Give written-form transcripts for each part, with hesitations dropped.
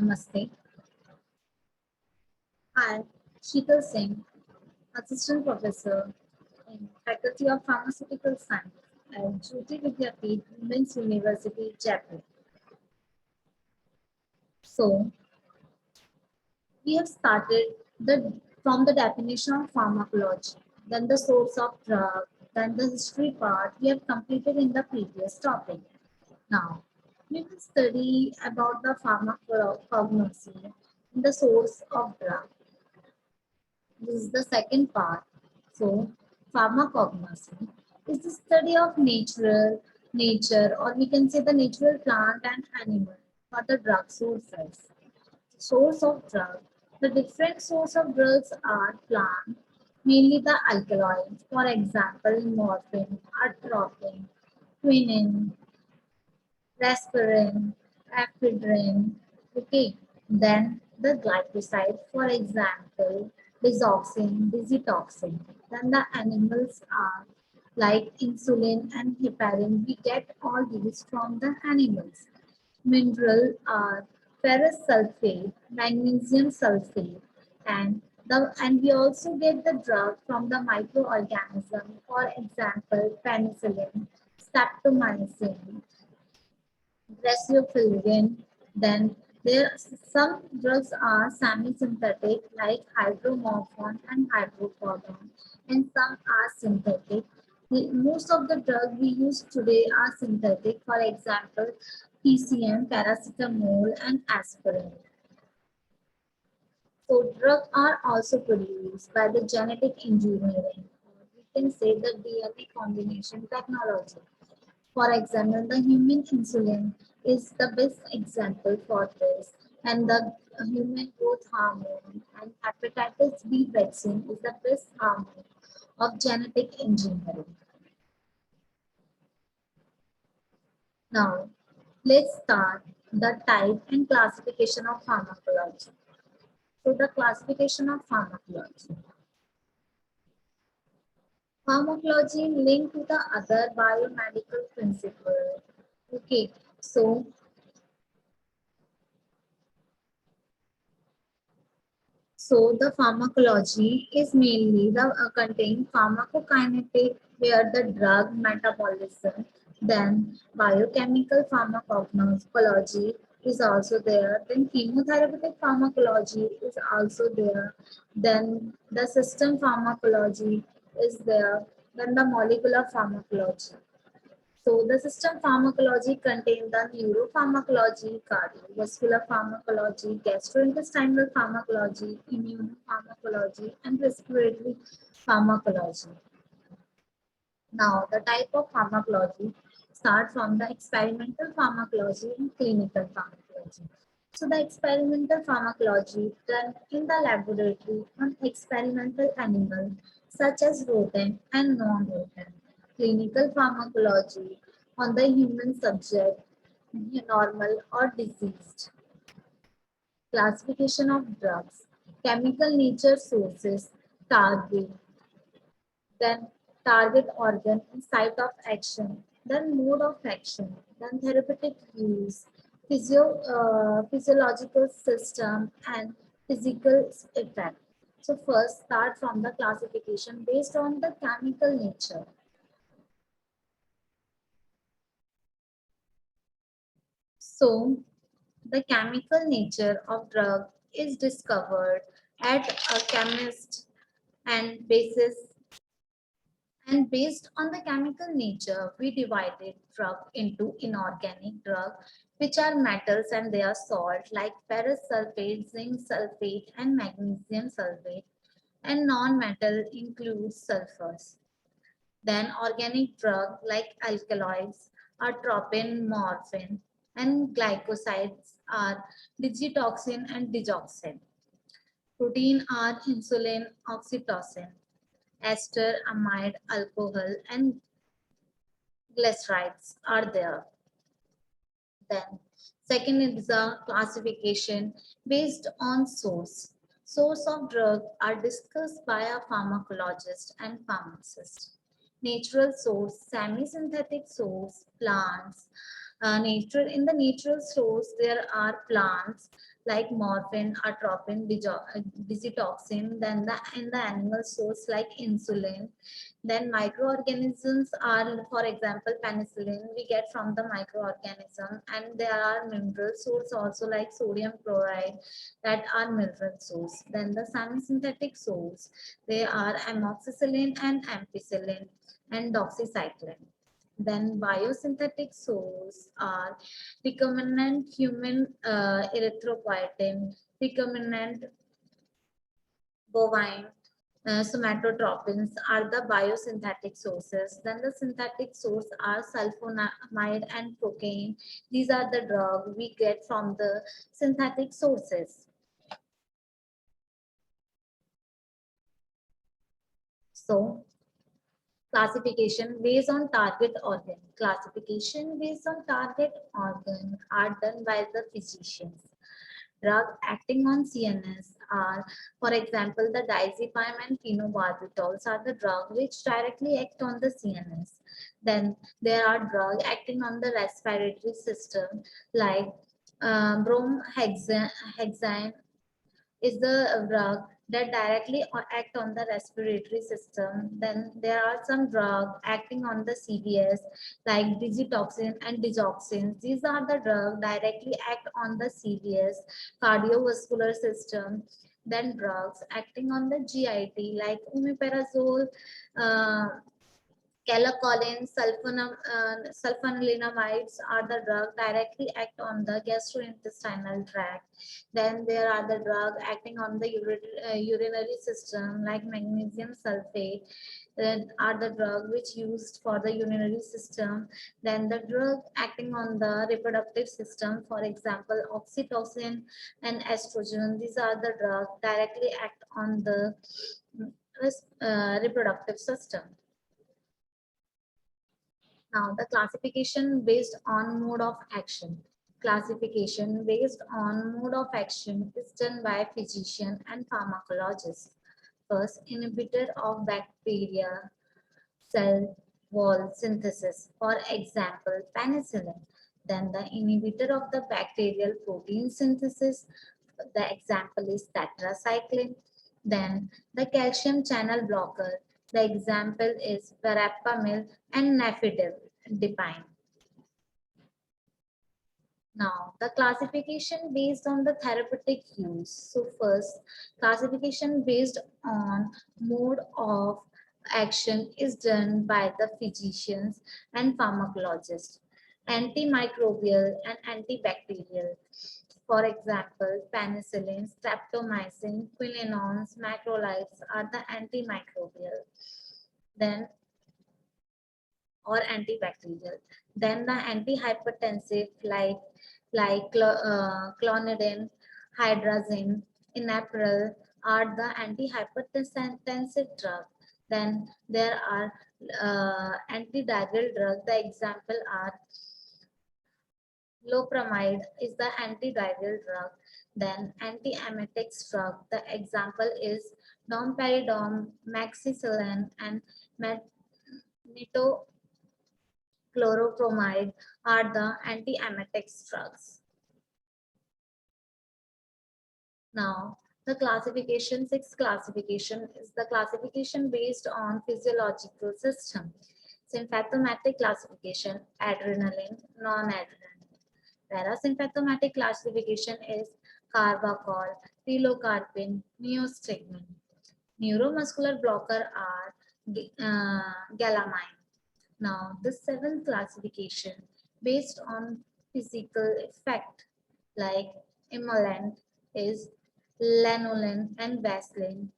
Namaste. Hi, Sheetal Singh, Assistant Professor in Faculty of Pharmaceutical Science at Jyoti Vidyapeeth Women's University, Jaipur. So, we have started from the definition of pharmacology, then the source of drug, then the history part we have completed in the previous topic. Now, we will study about the pharmacognosy, the source of drug. This is the second part. So, pharmacognosy is the study of nature, or we can say the natural plant and animal for the drug sources. Source of drug. The different source of drugs are plant, mainly the alkaloids. For example, morphine, atropine, quinine, aspirin, ephedrine. Okay, then the glycoside, for example, digoxin, digitoxin. Then the animals are like insulin and heparin. We get all these from the animals. Mineral are ferrous sulfate, magnesium sulfate, and we also get the drug from the microorganism. For example, penicillin, streptomycin, Resufilgin. Then there some drugs are semi-synthetic like hydromorphone and hydrocodone, and some are synthetic. Most of the drugs we use today are synthetic. For example, PCM, paracetamol, and aspirin. So drugs are also produced by the genetic engineering. We can say the DNA combination technology. For example, the human insulin is the best example for this, and the human growth hormone and hepatitis B vaccine is the best hormone of genetic engineering. Now, let's start the type and classification of pharmacology. So, the classification of pharmacology. Pharmacology linked to the other biomedical principle. Okay, so the pharmacology is mainly the contain pharmacokinetic, where the drug metabolism, then biochemical pharmacology is also there, then chemotherapeutic pharmacology is also there, then the system pharmacology is there, then the molecular pharmacology. So the system pharmacology contains the neuropharmacology, cardiovascular pharmacology, gastrointestinal pharmacology, immunopharmacology, and respiratory pharmacology. Now, the type of pharmacology start from the experimental pharmacology and clinical pharmacology. So the experimental pharmacology done in the laboratory on experimental animals such as rodent and non-rodent. Clinical pharmacology on the human subject, normal or diseased. Classification of drugs, chemical nature sources, target, then target organ and site of action, then mode of action, then therapeutic use, physiological system, and physical effect. So first start from the classification based on the chemical nature. So the chemical nature of drug is discovered at a chemist and basis. And based on the chemical nature, we divided drug into inorganic drug, which are metals and they are salt like ferrous sulfate, zinc sulfate, and magnesium sulfate. And non-metal includes sulfurs. Then organic drug like alkaloids, atropine, morphine, and glycosides are digitoxin and digoxin. Protein are insulin, oxytocin, ester, amide, alcohol, and glycerides are there. Then, second is the classification based on source. Source of drug are discussed by a pharmacologist and pharmacist. Natural source, semi-synthetic source, plants, Nature in the natural source there are plants like morphine, atropine, digitoxin. Then in the animal source like insulin. Then microorganisms are, for example, penicillin we get from the microorganism, and there are mineral source also like sodium chloride that are mineral source. Then the semi-synthetic source, they are amoxicillin and ampicillin and doxycycline. Then biosynthetic source are recombinant human erythropoietin, recombinant bovine somatotropins are the biosynthetic sources. Then the synthetic source are sulfonamide and cocaine. These are the drug we get from the synthetic sources. So classification based on target organ. Classification based on target organ are done by the physicians. Drug acting on CNS are, for example, the diazepam and phenobarbital are the drug which directly act on the CNS. Then there are drug acting on the respiratory system like bromhexine is the drug that directly act on the respiratory system. Then there are some drug acting on the CVS like digitoxin and digoxin. These are the drug directly act on the CVS cardiovascular system. Then drugs acting on the GIT like omeprazole, uh, Calacolin, sulfanilamide are the drug directly act on the gastrointestinal tract. Then there are the drug acting on the urinary system like magnesium sulfate that are the drug which used for the urinary system. Then the drug acting on the reproductive system, for example, oxytocin and estrogen. These are the drug directly act on the reproductive system. Now, the classification based on mode of action. Classification based on mode of action is done by physician and pharmacologist. First, inhibitor of bacteria cell wall synthesis, for example, penicillin. Then the inhibitor of the bacterial protein synthesis, the example is tetracycline. Then the calcium channel blocker, the example is verapamil and nifedipine. Now, the classification based on the therapeutic use. So first, classification based on mode of action is done by the physicians and pharmacologists. Antimicrobial and antibacterial. For example, penicillin, streptomycin, quinolones, macrolides are the antimicrobial. Then or antibacterial. Then the antihypertensive like clonidine, hydrazine, enalapril are the antihypertensive drug. Then there are antidiarrheal drug. The example are loperamide is the antidiarrheal drug. Then antiemetics drug. The example is domperidone, maxicillin, and nito chloropromide are the antiemetics drugs. Now, the classification, sixth classification is the classification based on physiological system. Symptomatic classification, adrenaline, non-adrenaline. Parasympathetic classification is carbachol, pilocarpine, neostigmine. Neuromuscular blocker are galamine. Now, the seventh classification based on physical effect like emollient is lanolin and vaseline,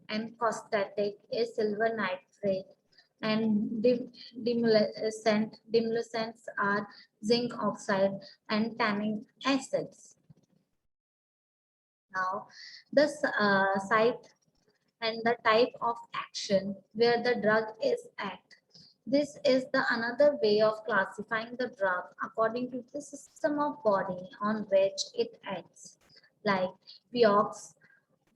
and caustatic is silver nitrate, and demulcents are zinc oxide and tannic acids. Now, the site and the type of action where the drug is at. This is the another way of classifying the drug according to the system of body on which it acts. Like Vioxx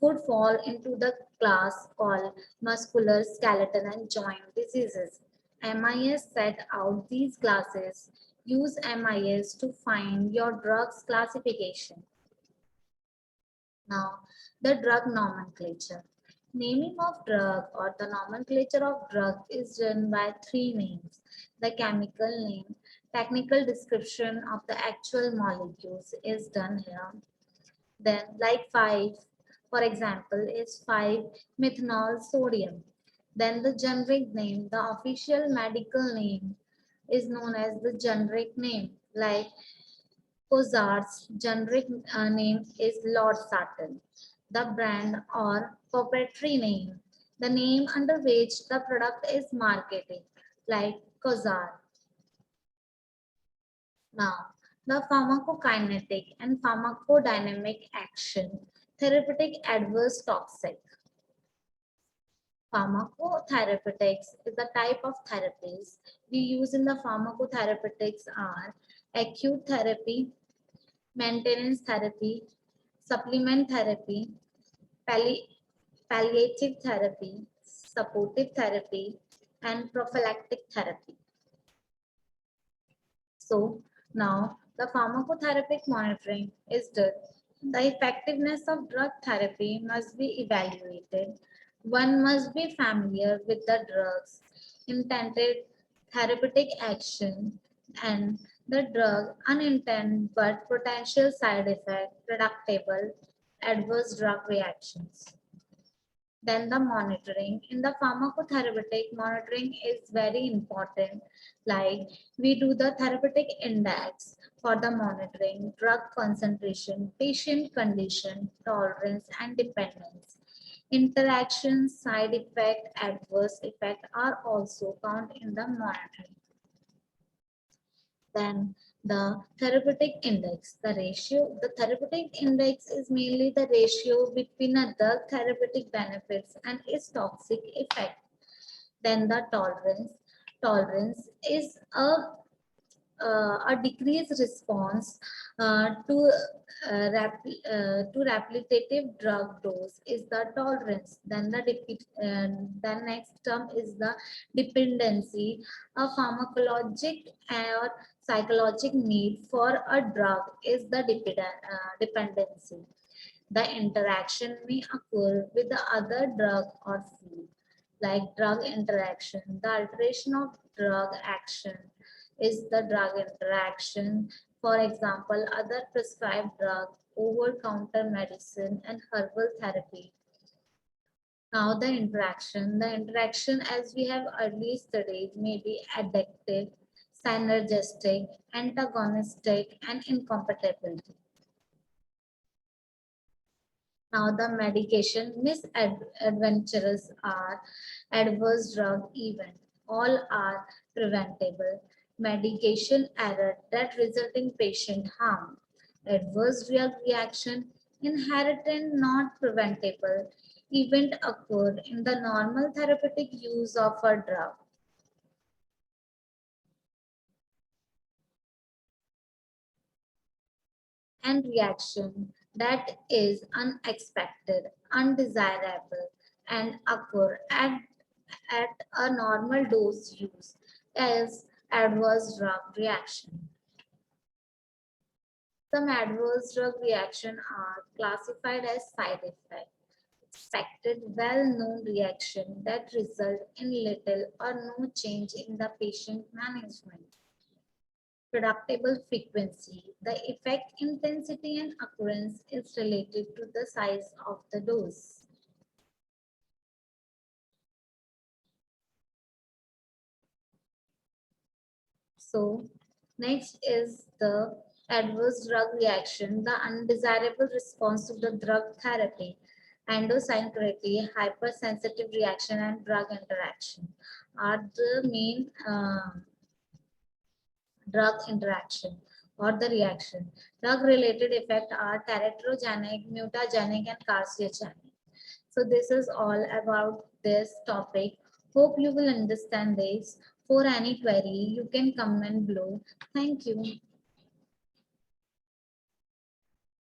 would fall into the class called muscular, skeletal and joint diseases. MIS set out these classes Use MIS to find your drug's classification. Now, the drug nomenclature. Naming of drug or the nomenclature of drug is done by three names. The chemical name, technical description of the actual molecules is done here. Then like 5, for example, is 5-methanol sodium. Then the generic name, the official medical name is known as the generic name. Like Cozart's generic name is Lord Sartan. The brand or proprietary name, the name under which the product is marketed, like Cozart. Now, the pharmacokinetic and pharmacodynamic action, therapeutic adverse toxic. Pharmacotherapeutics is the type of therapies we use in the pharmacotherapeutics are acute therapy, maintenance therapy, supplement therapy, palliative therapy, supportive therapy, and prophylactic therapy. So now the pharmacotherapeutic monitoring is done. The effectiveness of drug therapy must be evaluated. One must be familiar with the drug's intended therapeutic action and the drug unintended but potential side effect, predictable adverse drug reactions. Then the monitoring. In the pharmacotherapeutic, monitoring is very important. Like we do the therapeutic index for the monitoring, drug concentration, patient condition, tolerance, and dependence. Interactions, side effect, adverse effect are also found in the monitoring. Then the therapeutic index, the therapeutic index is mainly the ratio between a drug therapeutic benefits and its toxic effect. Then the tolerance is a decreased response to repetitive drug dose is the tolerance. Then the next term is the dependency. A pharmacologic or psychologic need for a drug is the dependency. The interaction may occur with the other drug or food, like drug interaction. The alteration of drug action is the drug interaction. For example, other prescribed drug, over-counter medicine, and herbal therapy. Now the interaction as we have earlier studied may be addictive, synergistic, antagonistic, and incompatibility. Now the medication misadventures are adverse drug event. All are preventable. Medication error that result in patient harm. Adverse drug reaction inherent not preventable. Event occur in the normal therapeutic use of a drug. And reaction that is unexpected, undesirable, and occur at a normal dose use as adverse drug reaction. Some adverse drug reaction are classified as side effect. Expected well-known reaction that result in little or no change in the patient management. Predictable frequency. The effect intensity and occurrence is related to the size of the dose. So next is the adverse drug reaction, the undesirable response to the drug therapy, endosyncrity, hypersensitive reaction, and drug interaction are the main drug interaction or the reaction. Drug-related effects are teratogenic, mutagenic, and carcinogenic. So this is all about this topic. Hope you will understand this. For any query, you can comment below. Thank you.